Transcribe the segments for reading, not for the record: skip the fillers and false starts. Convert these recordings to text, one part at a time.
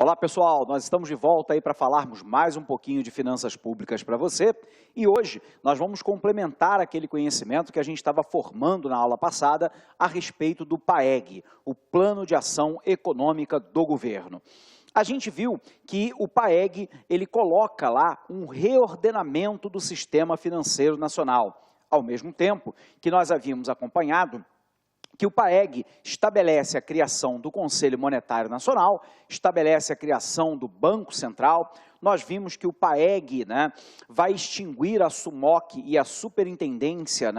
Olá pessoal, nós estamos de volta aí para falarmos mais um pouquinho de finanças públicas para você e hoje nós vamos complementar aquele conhecimento que a gente estava formando na aula passada a respeito do PAEG, o Plano de Ação Econômica do Governo. A gente viu que o PAEG ele coloca lá um reordenamento do sistema financeiro nacional, ao mesmo tempo que nós havíamos acompanhado que o PAEG estabelece a criação do Conselho Monetário Nacional, estabelece a criação do Banco Central. Nós vimos que o PAEG vai extinguir a SUMOC e a superintendência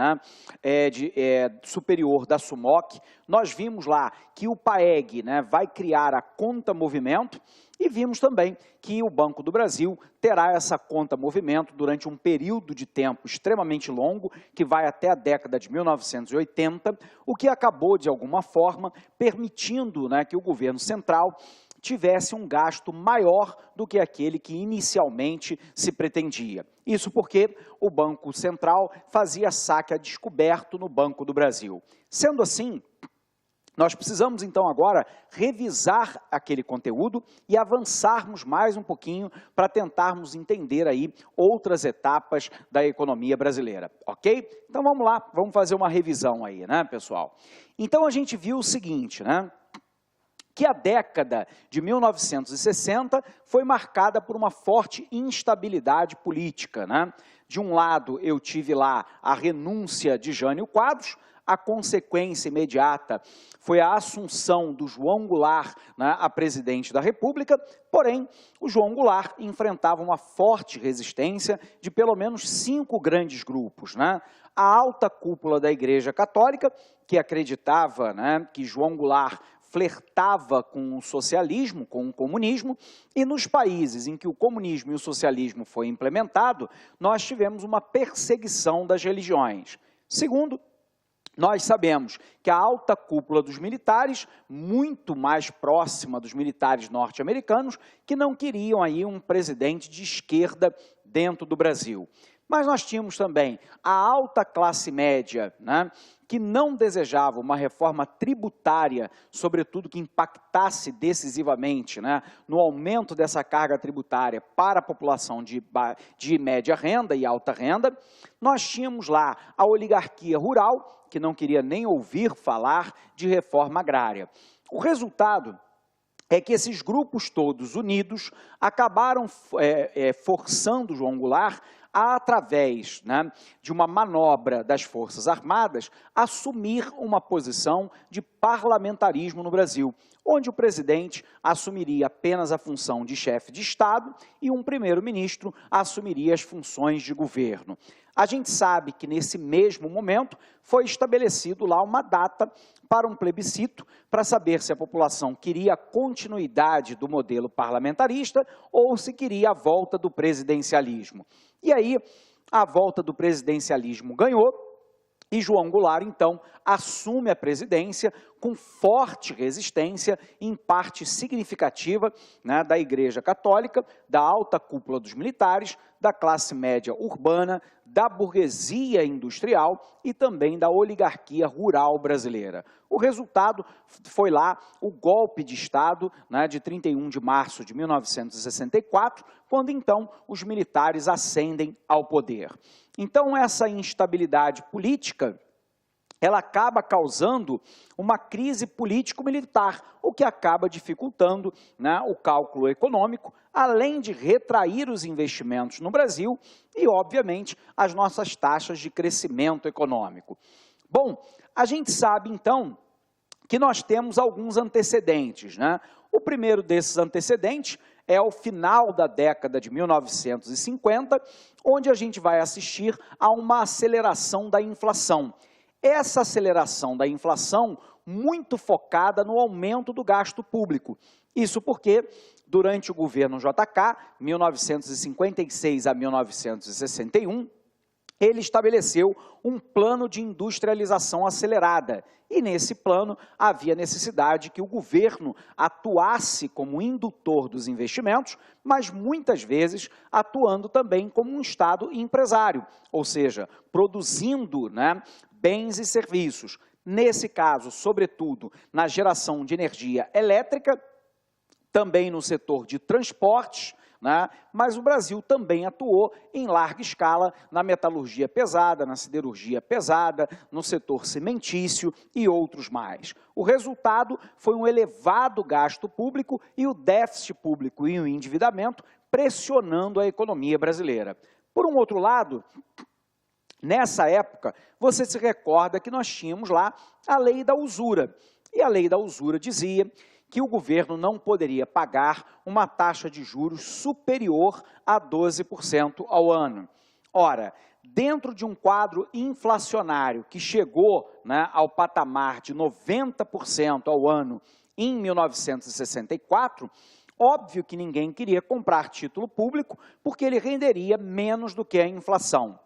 superior da SUMOC. Nós vimos lá que o PAEG vai criar a conta movimento e vimos também que o Banco do Brasil terá essa conta movimento durante um período de tempo extremamente longo, que vai até a década de 1980, o que acabou, de alguma forma, permitindo que o governo central tivesse um gasto maior do que aquele que inicialmente se pretendia. Isso porque o Banco Central fazia saque a descoberto no Banco do Brasil. Sendo assim, nós precisamos, então, agora revisar aquele conteúdo e avançarmos mais um pouquinho para tentarmos entender aí outras etapas da economia brasileira, ok? Então, vamos lá, vamos fazer uma revisão aí, pessoal? Então, a gente viu o seguinte, que a década de 1960 foi marcada por uma forte instabilidade política, De um lado, eu tive lá a renúncia de Jânio Quadros. A consequência imediata foi a assunção do João Goulart a presidente da República, porém, o João Goulart enfrentava uma forte resistência de pelo menos 5 grandes grupos. A alta cúpula da Igreja Católica, que acreditava que João Goulart flertava com o socialismo, com o comunismo, e nos países em que o comunismo e o socialismo foi implementado, nós tivemos uma perseguição das religiões. Segundo, nós sabemos que a alta cúpula dos militares, muito mais próxima dos militares norte-americanos, que não queriam aí um presidente de esquerda dentro do Brasil. Mas nós tínhamos também a alta classe média, que não desejava uma reforma tributária, sobretudo que impactasse decisivamente no aumento dessa carga tributária para a população de média renda e alta renda. Nós tínhamos lá a oligarquia rural, que não queria nem ouvir falar de reforma agrária. O resultado é que esses grupos todos unidos acabaram forçando João Goulart a, através de uma manobra das Forças Armadas, assumir uma posição de parlamentarismo no Brasil, onde o presidente assumiria apenas a função de chefe de Estado e um primeiro-ministro assumiria as funções de governo. A gente sabe que nesse mesmo momento foi estabelecido lá uma data para um plebiscito para saber se a população queria a continuidade do modelo parlamentarista ou se queria a volta do presidencialismo. E aí, a volta do presidencialismo ganhou e João Goulart, então, assume a presidência com forte resistência, em parte significativa, da Igreja Católica, da alta cúpula dos militares, da classe média urbana, da burguesia industrial e também da oligarquia rural brasileira. O resultado foi lá o golpe de Estado de 31 de março de 1964, quando então os militares ascendem ao poder. Então essa instabilidade política, ela acaba causando uma crise político-militar, o que acaba dificultando o cálculo econômico, além de retrair os investimentos no Brasil e, obviamente, as nossas taxas de crescimento econômico. Bom, a gente sabe, então, que nós temos alguns antecedentes. O primeiro desses antecedentes é o final da década de 1950, onde a gente vai assistir a uma aceleração da inflação. Essa aceleração da inflação muito focada no aumento do gasto público. Isso porque, durante o governo JK, 1956 a 1961, ele estabeleceu um plano de industrialização acelerada. E nesse plano havia necessidade que o governo atuasse como indutor dos investimentos, mas muitas vezes atuando também como um Estado empresário, ou seja, produzindo bens e serviços. Nesse caso, sobretudo, na geração de energia elétrica, também no setor de transportes, né? Mas o Brasil também atuou em larga escala na metalurgia pesada, na siderurgia pesada, no setor cimentício e outros mais. O resultado foi um elevado gasto público e o déficit público e o endividamento pressionando a economia brasileira. Por um outro lado, nessa época, você se recorda que nós tínhamos lá a lei da usura. E a lei da usura dizia que o governo não poderia pagar uma taxa de juros superior a 12% ao ano. Ora, dentro de um quadro inflacionário que chegou, né, ao patamar de 90% ao ano em 1964, óbvio que ninguém queria comprar título público porque ele renderia menos do que a inflação.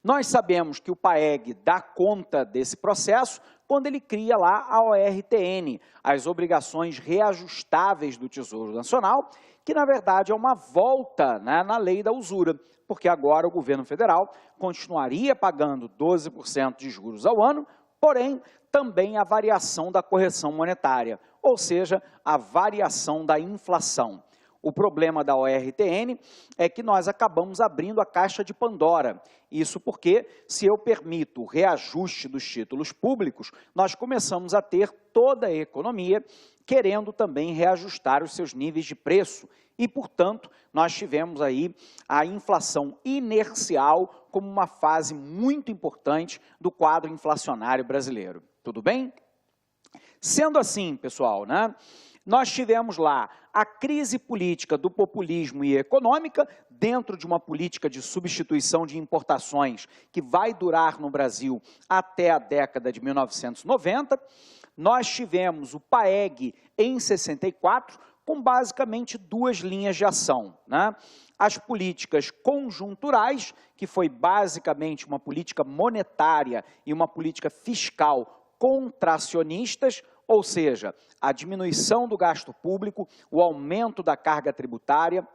Nós sabemos que o PAEG dá conta desse processo quando ele cria lá a ORTN, as obrigações reajustáveis do Tesouro Nacional, que na verdade é uma volta, né, na lei da usura, porque agora o governo federal continuaria pagando 12% de juros ao ano, porém também a variação da correção monetária, ou seja, a variação da inflação. O problema da ORTN é que nós acabamos abrindo a caixa de Pandora. Isso porque, se eu permito o reajuste dos títulos públicos, nós começamos a ter toda a economia querendo também reajustar os seus níveis de preço. E, portanto, nós tivemos aí a inflação inercial como uma fase muito importante do quadro inflacionário brasileiro. Tudo bem? Sendo assim, pessoal, né? Nós tivemos lá a crise política do populismo e econômica dentro de uma política de substituição de importações que vai durar no Brasil até a década de 1990. Nós tivemos o PAEG em 64 com basicamente duas linhas de ação, né? As políticas conjunturais, que foi basicamente uma política monetária e uma política fiscal contracionistas, ou seja, a diminuição do gasto público, o aumento da carga tributária,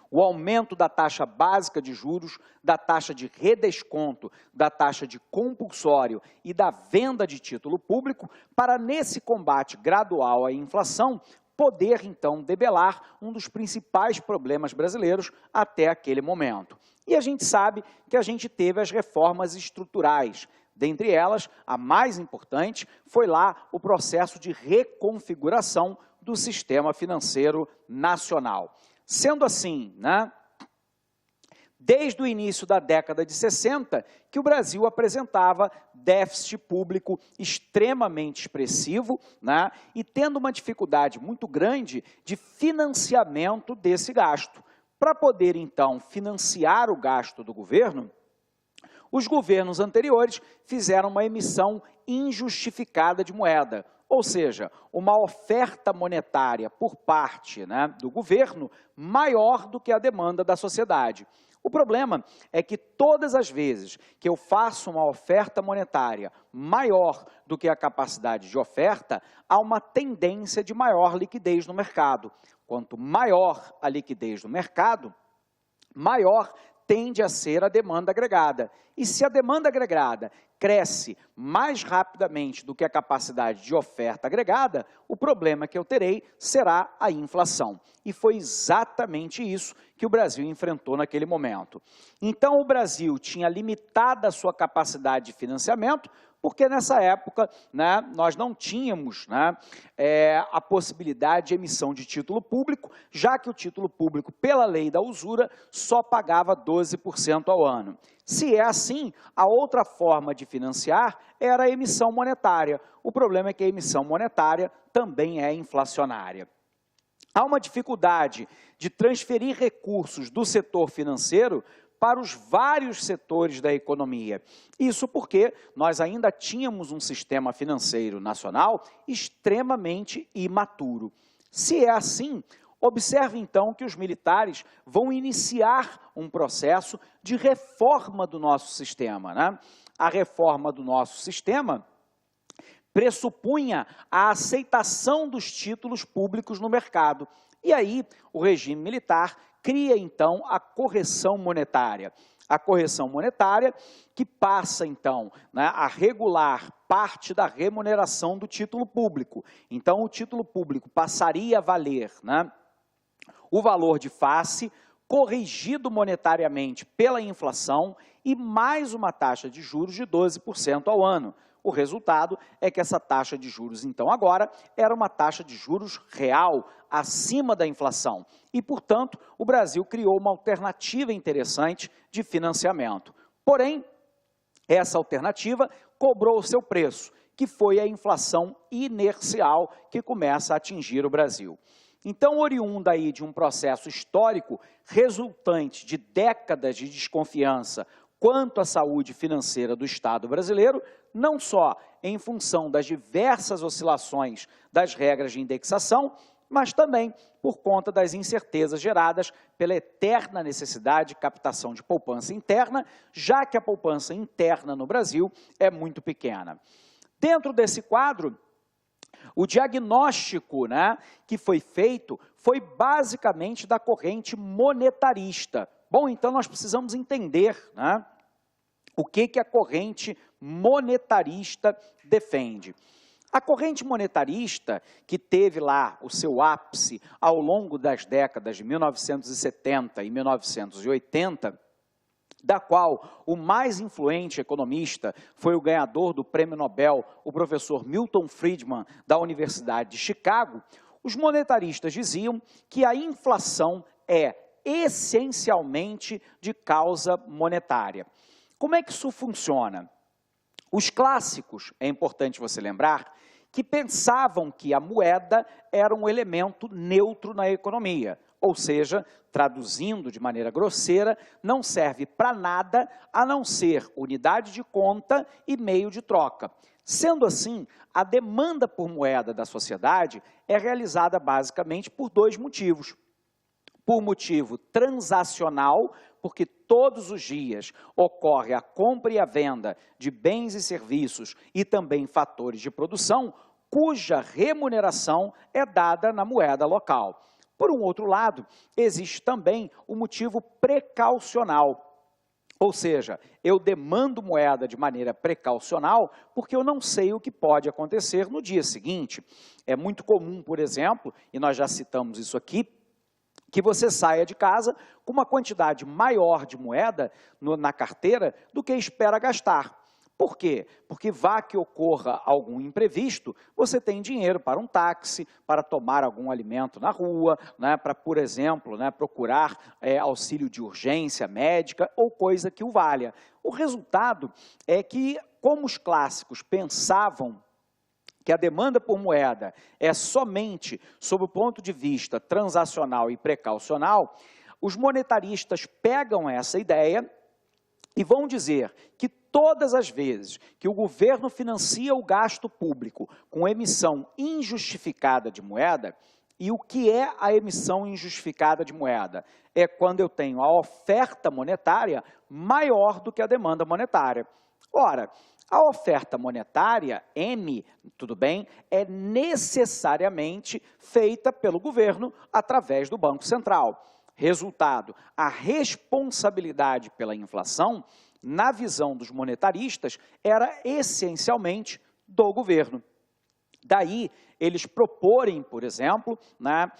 o aumento da taxa básica de juros, da taxa de redesconto, da taxa de compulsório e da venda de título público, para nesse combate gradual à inflação, poder então debelar um dos principais problemas brasileiros até aquele momento. E a gente sabe que a gente teve as reformas estruturais. Dentre elas, a mais importante foi lá o processo de reconfiguração do sistema financeiro nacional. Sendo assim, né, desde o início da década de 60, que o Brasil apresentava déficit público extremamente expressivo, né, e tendo uma dificuldade muito grande de financiamento desse gasto. Para poder, então, financiar o gasto do governo, os governos anteriores fizeram uma emissão injustificada de moeda, ou seja, uma oferta monetária por parte, né, do governo maior do que a demanda da sociedade. O problema é que todas as vezes que eu faço uma oferta monetária maior do que a capacidade de oferta, há uma tendência de maior liquidez no mercado. Quanto maior a liquidez no mercado, maior tende a ser a demanda agregada. E se a demanda agregada cresce mais rapidamente do que a capacidade de oferta agregada, o problema que eu terei será a inflação. E foi exatamente isso que o Brasil enfrentou naquele momento. Então, o Brasil tinha limitada a sua capacidade de financiamento, porque nessa época, né, nós não tínhamos, né, a possibilidade de emissão de título público, já que o título público, pela lei da usura, só pagava 12% ao ano. Se é assim, a outra forma de financiar era a emissão monetária. O problema é que a emissão monetária também é inflacionária. Há uma dificuldade de transferir recursos do setor financeiro para os vários setores da economia. Isso porque nós ainda tínhamos um sistema financeiro nacional extremamente imaturo. Se é assim, observe então que os militares vão iniciar um processo de reforma do nosso sistema, né? A reforma do nosso sistema pressupunha a aceitação dos títulos públicos no mercado. E aí, o regime militar cria, então, a correção monetária. A correção monetária, que passa, então, né, a regular parte da remuneração do título público. Então, o título público passaria a valer, né, o valor de face, corrigido monetariamente pela inflação e mais uma taxa de juros de 12% ao ano. O resultado é que essa taxa de juros, então, agora, era uma taxa de juros real, acima da inflação. E, portanto, o Brasil criou uma alternativa interessante de financiamento. Porém, essa alternativa cobrou o seu preço, que foi a inflação inercial que começa a atingir o Brasil. Então, oriunda aí de um processo histórico resultante de décadas de desconfiança quanto à saúde financeira do Estado brasileiro, não só em função das diversas oscilações das regras de indexação, mas também por conta das incertezas geradas pela eterna necessidade de captação de poupança interna, já que a poupança interna no Brasil é muito pequena. Dentro desse quadro, o diagnóstico, né, que foi feito foi basicamente da corrente monetarista. Bom, então nós precisamos entender, né, o que a corrente monetarista defende. A corrente monetarista, que teve lá o seu ápice ao longo das décadas de 1970 e 1980, da qual o mais influente economista foi o ganhador do Prêmio Nobel, o professor Milton Friedman, da Universidade de Chicago, os monetaristas diziam que a inflação é essencialmente de causa monetária. Como é que isso funciona? Os clássicos, é importante você lembrar, que pensavam que a moeda era um elemento neutro na economia, ou seja, traduzindo de maneira grosseira, não serve para nada a não ser unidade de conta e meio de troca. Sendo assim, a demanda por moeda da sociedade é realizada basicamente por dois motivos. Por motivo transacional, porque todos os dias ocorre a compra e a venda de bens e serviços e também fatores de produção, cuja remuneração é dada na moeda local. Por um outro lado, existe também o motivo precaucional, ou seja, eu demando moeda de maneira precaucional porque eu não sei o que pode acontecer no dia seguinte. É muito comum, por exemplo, e nós já citamos isso aqui, que você saia de casa com uma quantidade maior de moeda na carteira do que espera gastar. Por quê? Porque vá que ocorra algum imprevisto, você tem dinheiro para um táxi, para tomar algum alimento na rua, né, para, por exemplo, né, procurar auxílio de urgência médica ou coisa que o valha. O resultado é que, como os clássicos pensavam que a demanda por moeda é somente sob o ponto de vista transacional e precaucional, os monetaristas pegam essa ideia e vão dizer que todas as vezes que o governo financia o gasto público com emissão injustificada de moeda, e o que é a emissão injustificada de moeda? É quando eu tenho a oferta monetária maior do que a demanda monetária. Ora, a oferta monetária, M, tudo bem, é necessariamente feita pelo governo através do Banco Central. Resultado, a responsabilidade pela inflação, na visão dos monetaristas, era essencialmente do governo. Daí, eles proporem, por exemplo, né,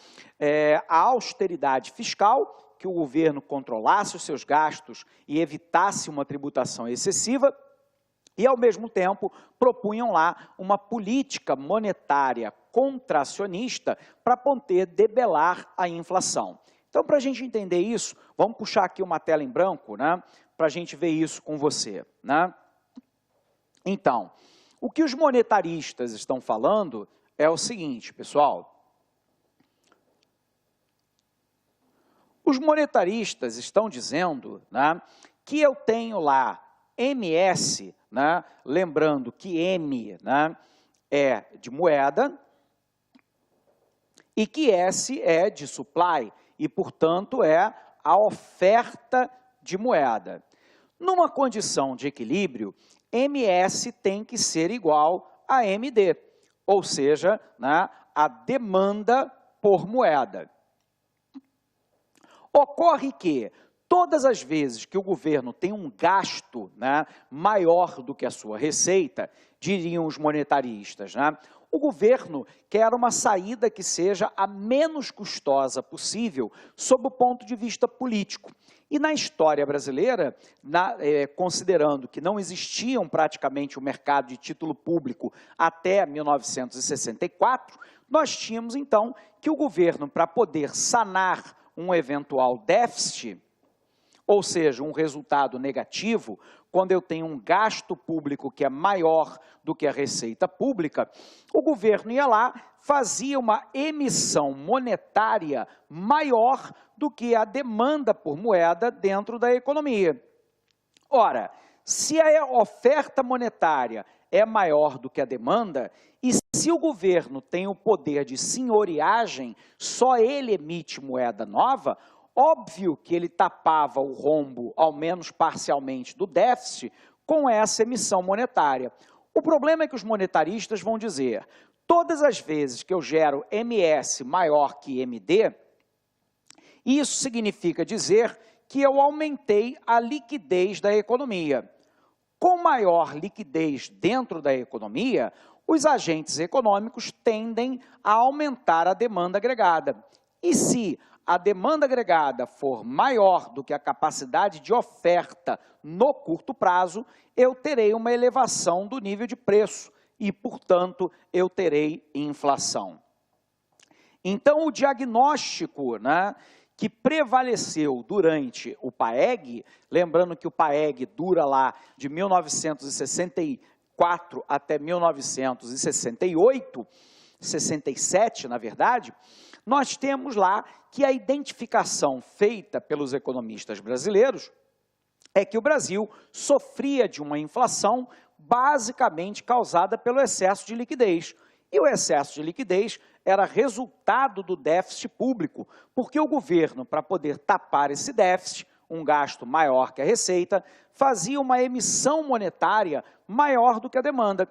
a austeridade fiscal, que o governo controlasse os seus gastos e evitasse uma tributação excessiva, e, ao mesmo tempo, propunham lá uma política monetária contracionista para poder debelar a inflação. Então, para a gente entender isso, vamos puxar aqui uma tela em branco, né, para a gente ver isso com você, né? Então, o que os monetaristas estão falando é o seguinte, pessoal. Os monetaristas estão dizendo, né, que eu tenho lá MS, né, lembrando que M, né, é de moeda e que S é de supply e, portanto, é a oferta de moeda. Numa condição de equilíbrio, MS tem que ser igual a MD, ou seja, né, a demanda por moeda. Ocorre que Todas as vezes que o governo tem um gasto, né, maior do que a sua receita, diriam os monetaristas, né, o governo quer uma saída que seja a menos custosa possível sob o ponto de vista político. E na história brasileira, considerando que não existiam praticamente o mercado de título público até 1964, nós tínhamos então que o governo, para poder sanar um eventual déficit, ou seja, um resultado negativo, quando eu tenho um gasto público que é maior do que a receita pública, o governo ia lá, fazia uma emissão monetária maior do que a demanda por moeda dentro da economia. Ora, se a oferta monetária é maior do que a demanda, e se o governo tem o poder de senhoriagem, só ele emite moeda nova, óbvio que ele tapava o rombo, ao menos parcialmente, do déficit com essa emissão monetária. O problema é que os monetaristas vão dizer, todas as vezes que eu gero MS maior que MD, isso significa dizer que eu aumentei a liquidez da economia. Com maior liquidez dentro da economia, os agentes econômicos tendem a aumentar a demanda agregada. E se a demanda agregada for maior do que a capacidade de oferta no curto prazo, eu terei uma elevação do nível de preço e, portanto, eu terei inflação. Então, o diagnóstico, né, que prevaleceu durante o PAEG, lembrando que o PAEG dura lá de 1964 até 1968, 67, na verdade, nós temos lá que a identificação feita pelos economistas brasileiros é que o Brasil sofria de uma inflação basicamente causada pelo excesso de liquidez. E o excesso de liquidez era resultado do déficit público, porque o governo, para poder tapar esse déficit, um gasto maior que a receita, fazia uma emissão monetária maior do que a demanda.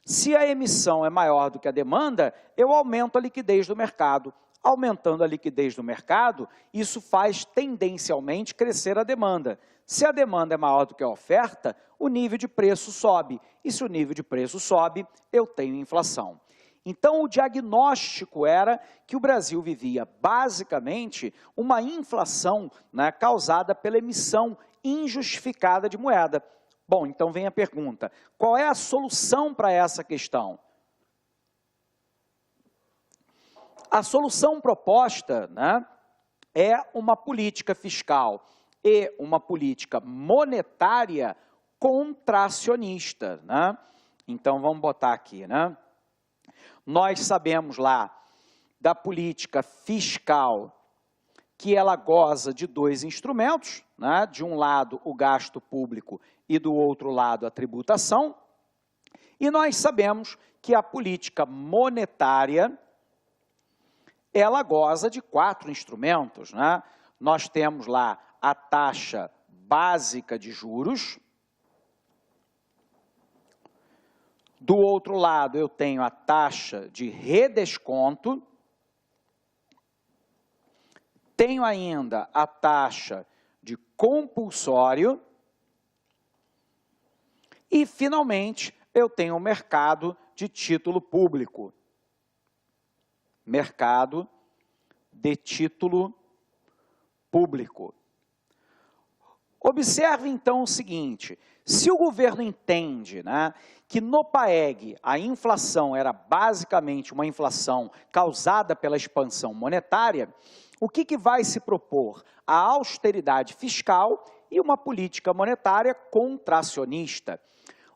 Se a emissão é maior do que a demanda, eu aumento a liquidez do mercado. Aumentando a liquidez do mercado, isso faz tendencialmente crescer a demanda. Se a demanda é maior do que a oferta, o nível de preço sobe. E se o nível de preço sobe, eu tenho inflação. Então, o diagnóstico era que o Brasil vivia, basicamente, uma inflação, né, causada pela emissão injustificada de moeda. Bom, então vem a pergunta, qual é a solução para essa questão? A solução proposta, né, é uma política fiscal e uma política monetária contracionista, né? Então, vamos botar aqui, né? Nós sabemos lá da política fiscal que ela goza de dois instrumentos, né? De um lado o gasto público e do outro lado a tributação, e nós sabemos que a política monetária ela goza de 4 instrumentos, né? Nós temos lá a taxa básica de juros. Do outro lado, eu tenho a taxa de redesconto. Tenho ainda a taxa de compulsório. E, finalmente, eu tenho o mercado de título público. Mercado de título público. Observe, então, o seguinte, se o governo entende, né, que no PAEG a inflação era basicamente uma inflação causada pela expansão monetária, o que vai se propor? A austeridade fiscal e uma política monetária contracionista.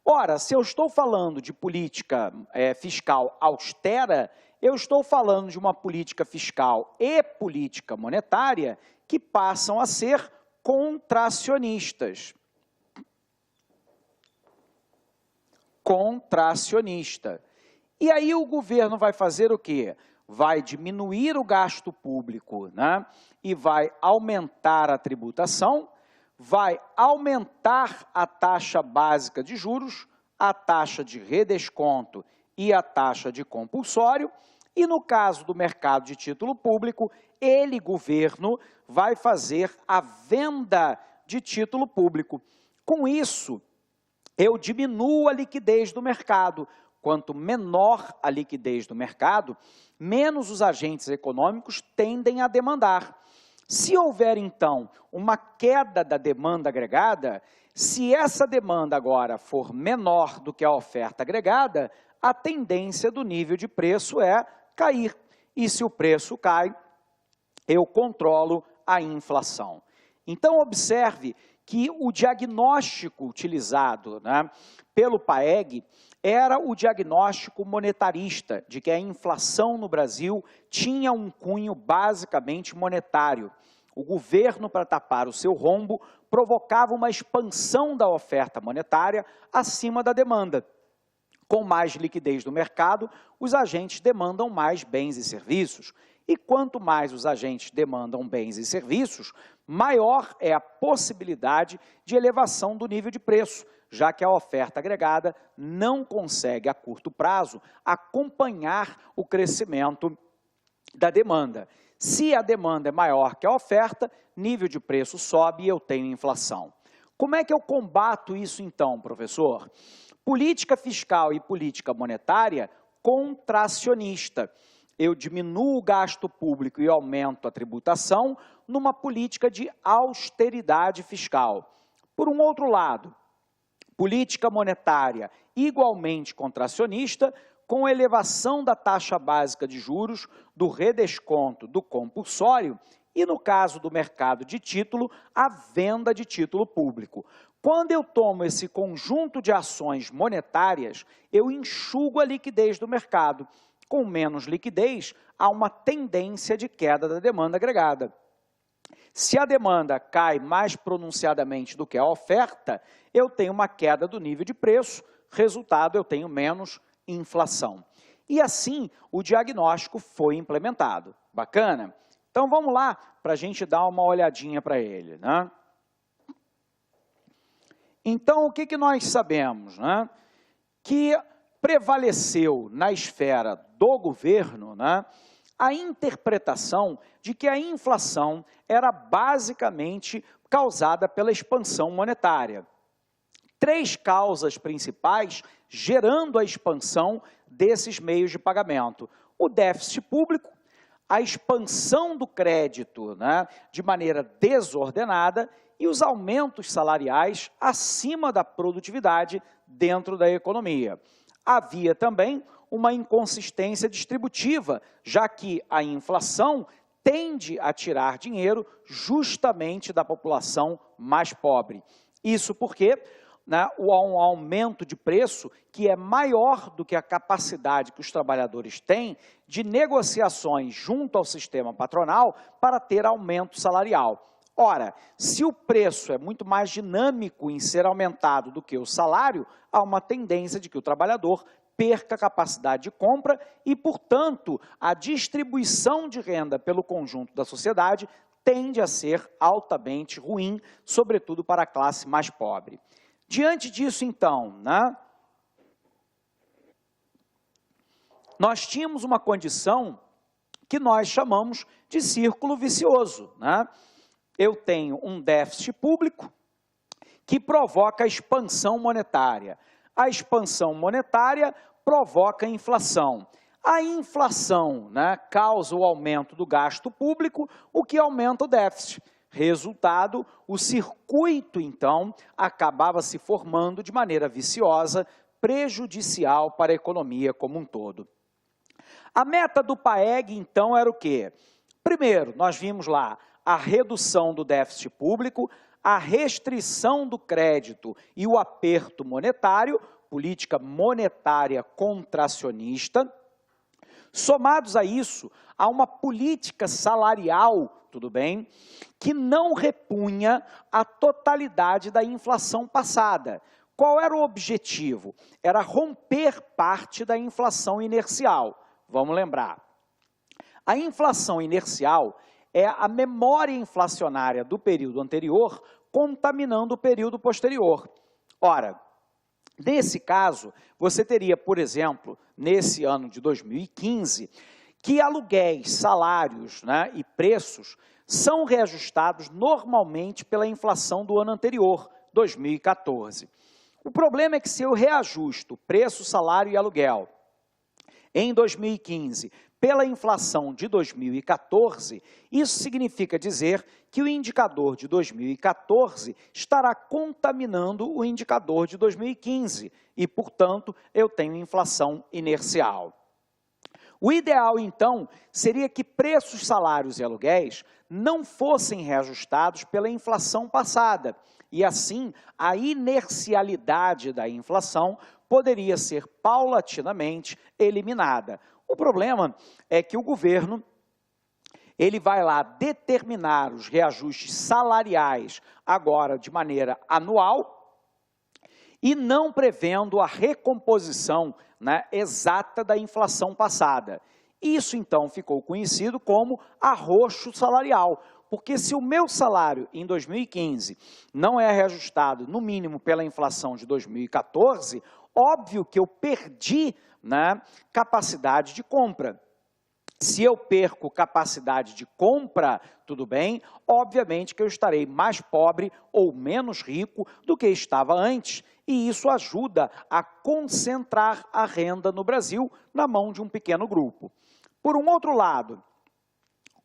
Ora, se eu estou falando de política fiscal austera, eu estou falando de uma política fiscal e política monetária que passam a ser contracionistas. Contracionista. E aí o governo vai fazer o quê? Vai diminuir o gasto público, né? E vai aumentar a tributação, vai aumentar a taxa básica de juros, a taxa de redesconto e a taxa de compulsório, e no caso do mercado de título público, ele, governo, vai fazer a venda de título público. Com isso, eu diminuo a liquidez do mercado. Quanto menor a liquidez do mercado, menos os agentes econômicos tendem a demandar. Se houver, então, uma queda da demanda agregada, se essa demanda agora for menor do que a oferta agregada, a tendência do nível de preço é cair. E se o preço cai, eu controlo a inflação. Então, observe que o diagnóstico utilizado, né, pelo PAEG era o diagnóstico monetarista, de que a inflação no Brasil tinha um cunho basicamente monetário. O governo, para tapar o seu rombo, provocava uma expansão da oferta monetária acima da demanda. Com mais liquidez do mercado, os agentes demandam mais bens e serviços. E quanto mais os agentes demandam bens e serviços, maior é a possibilidade de elevação do nível de preço, já que a oferta agregada não consegue, a curto prazo, acompanhar o crescimento da demanda. Se a demanda é maior que a oferta, nível de preço sobe e eu tenho inflação. Como é que eu combato isso então, professor? Política fiscal e política monetária contracionista. Eu diminuo o gasto público e aumento a tributação numa política de austeridade fiscal. Por um outro lado, política monetária igualmente contracionista, com elevação da taxa básica de juros, do redesconto do compulsório e, no caso do mercado de título, a venda de título público. Quando eu tomo esse conjunto de ações monetárias, eu enxugo a liquidez do mercado. Com menos liquidez, há uma tendência de queda da demanda agregada. Se a demanda cai mais pronunciadamente do que a oferta, eu tenho uma queda do nível de preço, resultado, eu tenho menos inflação. E assim, o diagnóstico foi implementado. Bacana? Então, vamos lá para a gente dar uma olhadinha para ele, né? Então, o que nós sabemos, né? Que prevaleceu na esfera do governo, né, a interpretação de que a inflação era basicamente causada pela expansão monetária. Três causas principais gerando a expansão desses meios de pagamento: o déficit público, a expansão do crédito, né, de maneira desordenada e os aumentos salariais acima da produtividade dentro da economia. Havia também uma inconsistência distributiva, já que a inflação tende a tirar dinheiro justamente da população mais pobre. Isso porque há um aumento de preço que é maior do que a capacidade que os trabalhadores têm de negociações junto ao sistema patronal para ter aumento salarial. Ora, se o preço é muito mais dinâmico em ser aumentado do que o salário, há uma tendência de que o trabalhador perca a capacidade de compra e, portanto, a distribuição de renda pelo conjunto da sociedade tende a ser altamente ruim, sobretudo para a classe mais pobre. Diante disso, então, né, nós tínhamos uma condição que nós chamamos de círculo vicioso, né? Eu tenho um déficit público que provoca a expansão monetária. A expansão monetária provoca a inflação. A inflação, né, causa o aumento do gasto público, o que aumenta o déficit. Resultado, o circuito, então, acabava se formando de maneira viciosa, prejudicial para a economia como um todo. A meta do PAEG, então, era o quê? Primeiro, nós vimos lá a redução do déficit público, a restrição do crédito e o aperto monetário, política monetária contracionista. Somados a isso, há uma política salarial, tudo bem, que não repunha a totalidade da inflação passada. Qual era o objetivo? Era romper parte da inflação inercial. Vamos lembrar. A inflação inercial é a memória inflacionária do período anterior contaminando o período posterior. Ora, nesse caso, você teria, por exemplo, nesse ano de 2015, que aluguéis, salários, né, e preços são reajustados normalmente pela inflação do ano anterior, 2014. O problema é que se eu reajusto preço, salário e aluguel em 2015 pela inflação de 2014, isso significa dizer que o indicador de 2014 estará contaminando o indicador de 2015 e, portanto, eu tenho inflação inercial. O ideal, então, seria que preços, salários e aluguéis não fossem reajustados pela inflação passada, e assim a inercialidade da inflação poderia ser paulatinamente eliminada. O problema é que o governo ele vai lá determinar os reajustes salariais agora de maneira anual e não prevendo a recomposição, né, exata da inflação passada. Isso, então, ficou conhecido como arroxo salarial, porque se o meu salário em 2015 não é reajustado, no mínimo, pela inflação de 2014, óbvio que eu perdi, né, capacidade de compra. Se eu perco capacidade de compra, tudo bem, obviamente que eu estarei mais pobre ou menos rico do que estava antes, e isso ajuda a concentrar a renda no Brasil na mão de um pequeno grupo. Por um outro lado,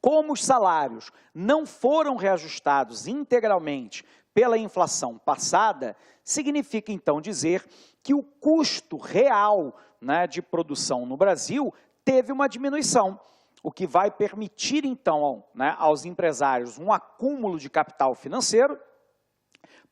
como os salários não foram reajustados integralmente pela inflação passada, significa então dizer que o custo real, né, de produção no Brasil teve uma diminuição, o que vai permitir então, né, aos empresários um acúmulo de capital financeiro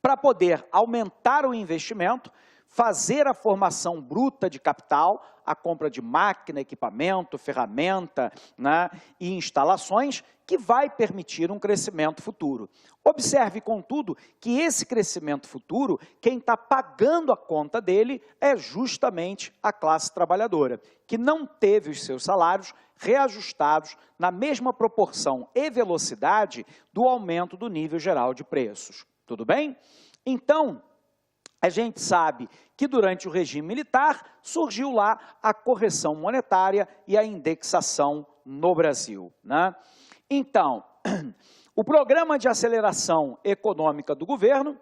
para poder aumentar o investimento, fazer a formação bruta de capital, a compra de máquina, equipamento, ferramenta, né, e instalações, que vai permitir um crescimento futuro. Observe, contudo, que esse crescimento futuro, quem está pagando a conta dele é justamente a classe trabalhadora, que não teve os seus salários reajustados na mesma proporção e velocidade do aumento do nível geral de preços. Tudo bem? Então, a gente sabe que durante o regime militar surgiu lá a correção monetária e a indexação no Brasil, né? Então, o programa de aceleração econômica do governo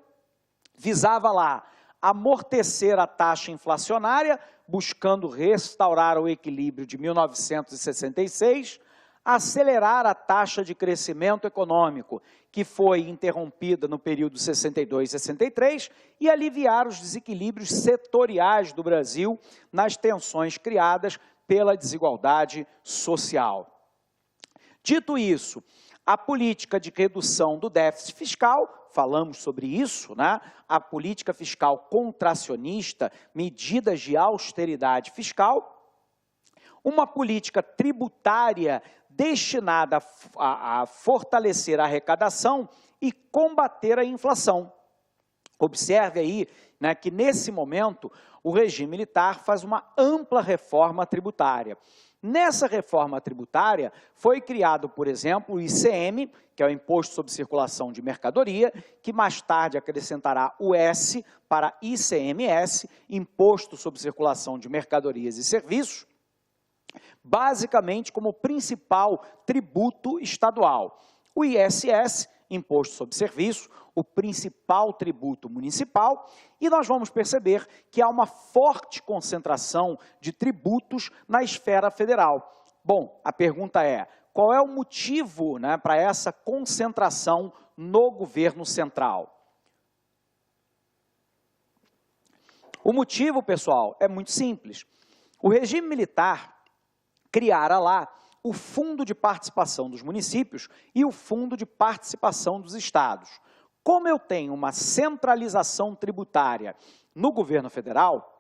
visava lá amortecer a taxa inflacionária, buscando restaurar o equilíbrio de 1966, acelerar a taxa de crescimento econômico, que foi interrompida no período 62-63, e aliviar os desequilíbrios setoriais do Brasil nas tensões criadas pela desigualdade social. Dito isso, a política de redução do déficit fiscal, falamos sobre isso, né? A política fiscal contracionista, medidas de austeridade fiscal, uma política tributária destinada a fortalecer a arrecadação e combater a inflação. Observe aí, né, que nesse momento o regime militar faz uma ampla reforma tributária. Nessa reforma tributária foi criado, por exemplo, o ICM, que é o Imposto sobre Circulação de Mercadoria, que mais tarde acrescentará o S para ICMS, Imposto sobre Circulação de Mercadorias e Serviços, basicamente como principal tributo estadual. O ISS, Imposto sobre Serviço, o principal tributo municipal, e nós vamos perceber que há uma forte concentração de tributos na esfera federal. Bom, a pergunta é, qual é o motivo, né, para essa concentração no governo central? O motivo, pessoal, é muito simples. O regime militar criara lá o Fundo de Participação dos Municípios e o Fundo de Participação dos Estados. Como eu tenho uma centralização tributária no governo federal,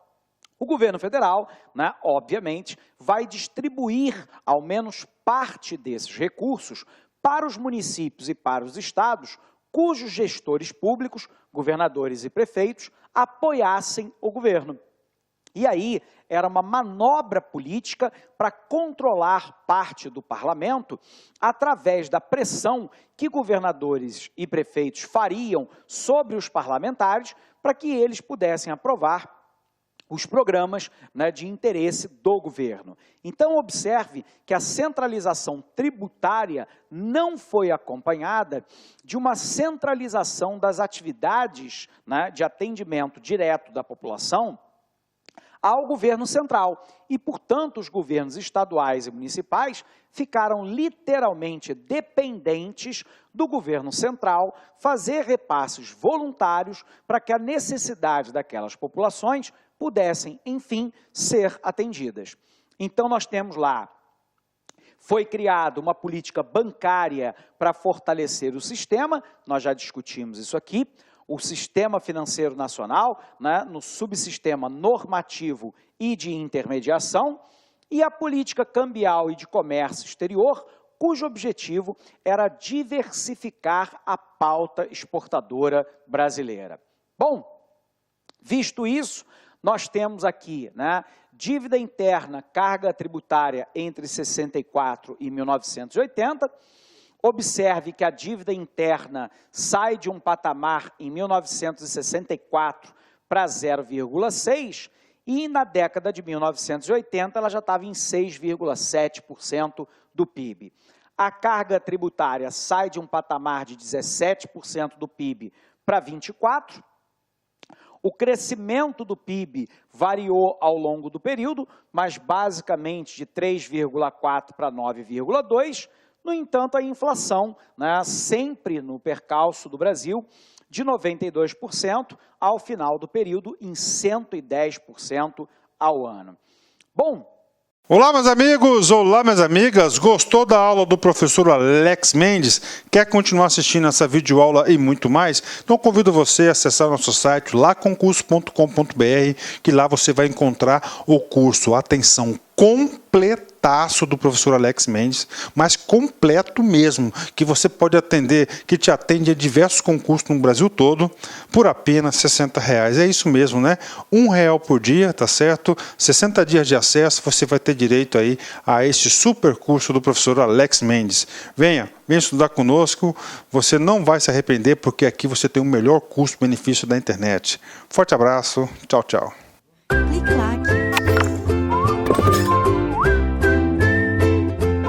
o governo federal, né, obviamente, vai distribuir ao menos parte desses recursos para os municípios e para os estados, cujos gestores públicos, governadores e prefeitos, apoiassem o governo. E aí, era uma manobra política para controlar parte do parlamento através da pressão que governadores e prefeitos fariam sobre os parlamentares para que eles pudessem aprovar os programas, né, de interesse do governo. Então, observe que a centralização tributária não foi acompanhada de uma centralização das atividades, né, de atendimento direto da população ao governo central. E, portanto, os governos estaduais e municipais ficaram literalmente dependentes do governo central fazer repasses voluntários para que a necessidade daquelas populações pudessem, enfim, ser atendidas. Então, nós temos lá, foi criada uma política bancária para fortalecer o sistema, nós já discutimos isso aqui, o Sistema Financeiro Nacional, né, no subsistema normativo e de intermediação, e a política cambial e de comércio exterior, cujo objetivo era diversificar a pauta exportadora brasileira. Bom, visto isso, nós temos aqui, né, dívida interna, carga tributária entre 64 e 1980, observe que a dívida interna sai de um patamar em 1964 para 0,6% e na década de 1980 ela já estava em 6,7% do PIB. A carga tributária sai de um patamar de 17% do PIB para 24%. O crescimento do PIB variou ao longo do período, mas basicamente de 3,4% para 9,2%. No entanto, a inflação, né, sempre no percalço do Brasil, de 92% ao final do período, em 110% ao ano. Bom, olá, meus amigos, olá, minhas amigas. Gostou da aula do professor Alex Mendes? Quer continuar assistindo essa videoaula e muito mais? Então, convido você a acessar nosso site laconcurso.com.br, que lá você vai encontrar o curso Atenção completaço do professor Alex Mendes, mas completo mesmo, que você pode atender, que te atende a diversos concursos no Brasil todo, por apenas R$60. É isso mesmo, né? R$1 por dia, tá certo? 60 dias de acesso, você vai ter direito aí a este super curso do professor Alex Mendes. Venha estudar conosco, você não vai se arrepender, porque aqui você tem o melhor custo-benefício da internet. Forte abraço, tchau, tchau.